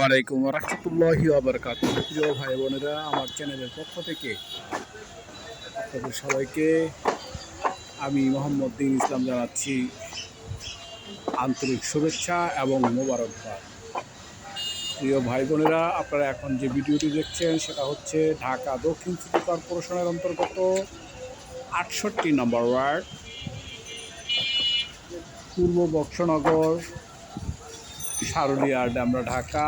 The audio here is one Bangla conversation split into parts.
আলাইকুম রাহমাতুল্লাহি ওয়া বারাকাতুহু। প্রিয় ভাই বোনেরা, আমার চ্যানেলের পক্ষ থেকে আপনাদের সবাইকে আমি মোহাম্মদ দিন ইসলাম জানাচ্ছি আন্তরিক শুভেচ্ছা এবং মোবারকবাদ। প্রিয় ভাই বোনেরা, আপনারা এখন যে ভিডিওটি দেখছেন সেটা হচ্ছে ঢাকা দক্ষিণ সিটি কর্পোরেশনের অন্তর্গত ৬৮ নম্বর ওয়ার্ড, পূর্ব বক্সনগর, সারুলিয়া, ডামরা, ঢাকা।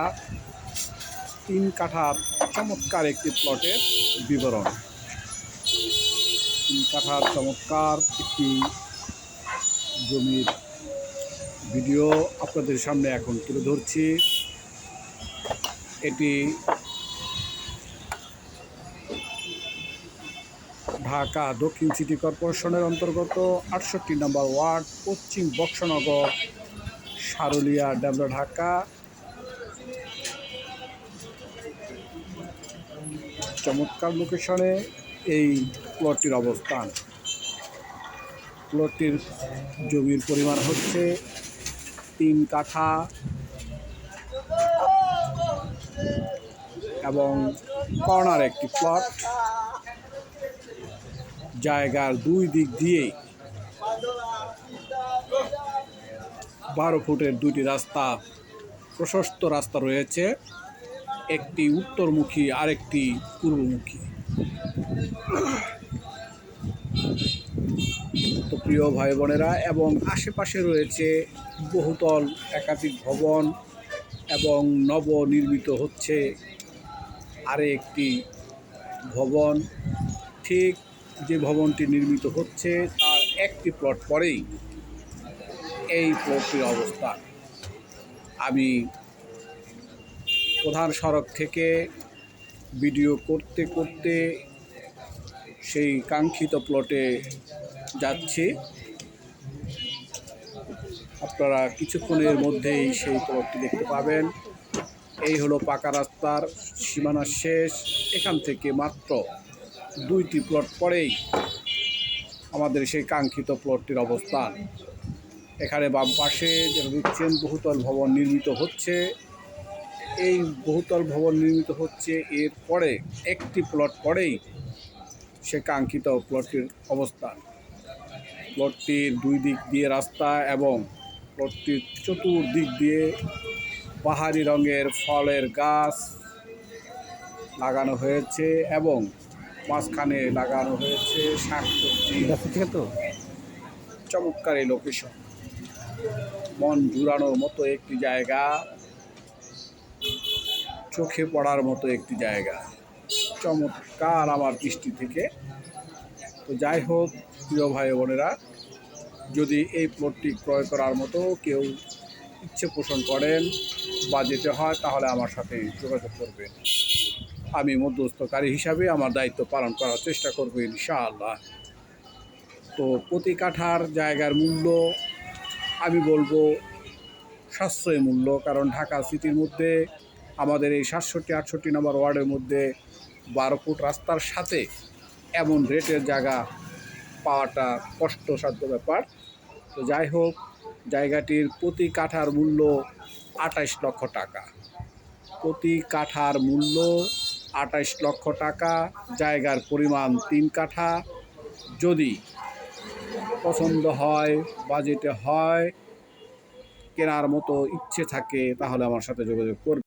৩ কাঠার চমৎকার একটি প্লটের বিবরণ। 3 কাঠার চমৎকার একটি জমির ভিডিও আপনাদের সামনে এখন তুলে ধরছি। এটি ঢাকা দক্ষিণ সিটি কর্পোরেশনের অন্তর্গত ৬৮ নম্বর ওয়ার্ড, পশ্চিম বক্সনগর, সারুলিয়া, ডাবরা, ঢাকা। চমৎকার লোকেশনে এই প্লটটির অবস্থান। প্লটটির জমির পরিমাণ হচ্ছে 3 কাঠা এবং কর্নার একটি প্লট। জায়গার 2 দিক দিয়ে 12 ফুটের 2টি রাস্তা, প্রশস্ত রাস্তা রয়েছে, একটি উত্তরমুখী আরেকটি পূর্বমুখী। তো প্রিয় ভাই বোনেরা, এবং আশেপাশে রয়েছে বহুতল একাধিক ভবন এবং নবনির্মিত হচ্ছে আরেকটি ভবন। ঠিক যে ভবনটি নির্মিত হচ্ছে তার একটি প্লট পরেই এই প্লটটির অবস্থান। আমি প্রধান সড়ক থেকে ভিডিও করতে করতে সেই কাঙ্ক্ষিত প্লটে যাচ্ছি। আপনারা কিছুক্ষণের মধ্যেই সেই প্লটটি দেখতে পাবেন। এই হলো পাকা রাস্তার সীমানা শেষ। এখান থেকে মাত্র 2টি প্লট পরেই আমাদের সেই কাঙ্ক্ষিত প্লটটির অবস্থান। এখানে বাম পাশে যেটা দেখছেন বহুতল ভবন নির্মিত হচ্ছে। এই বহুতল ভবন নির্মিত হচ্ছে, এরপরে একটি প্লট পরেই সে কাঙ্ক্ষিত প্লটটির অবস্থান। প্লটটির 2 দিক দিয়ে রাস্তা এবং প্লটটির চতুর্দিক দিয়ে পাহাড়ি রঙের ফলের গাছ লাগানো হয়েছে এবং মাঝখানে লাগানো হয়েছে শাকসবজি। চমৎকার এই লোকেশন, মন জুড়ানোর মতো একটি জায়গা, চোখে পড়ার মতো একটি জায়গা, চমৎকার আমার দৃষ্টি থেকে। তো যাই হোক প্রিয় ভাই বোনেরা, যদি এই প্লটটি ক্রয় করার মতো কেউ ইচ্ছে পোষণ করেন বা যেতে হয় তাহলে আমার সাথে যোগাযোগ করবেন। আমি মধ্যস্থকারী হিসাবে আমার দায়িত্ব পালন করার চেষ্টা করব ইনশাআল্লাহ। তো প্রতি কাঠার জায়গার মূল্য আমি বলবো সাশ্রয়ী মূল্য, কারণ ঢাকা সিটির মধ্যে আমাদের এই ৬৭-৬৮ নম্বর ওয়ার্ডের মধ্যে 12 ফুট রাস্তার সাথে এমন রেটের জায়গা পাওয়াটা কষ্টসাধ্য ব্যাপার। তো যাই হোক, জায়গাটির প্রতি কাঠার মূল্য ২৮ লক্ষ টাকা। প্রতি কাঠার মূল্য ২৮ লক্ষ টাকা। জায়গার পরিমাণ 3 কাঠা। যদি পছন্দ হয়, বাজেটে হয়, কেনার মতো ইচ্ছে থাকে, তাহলে আমার সাথে যোগাযোগ করবে।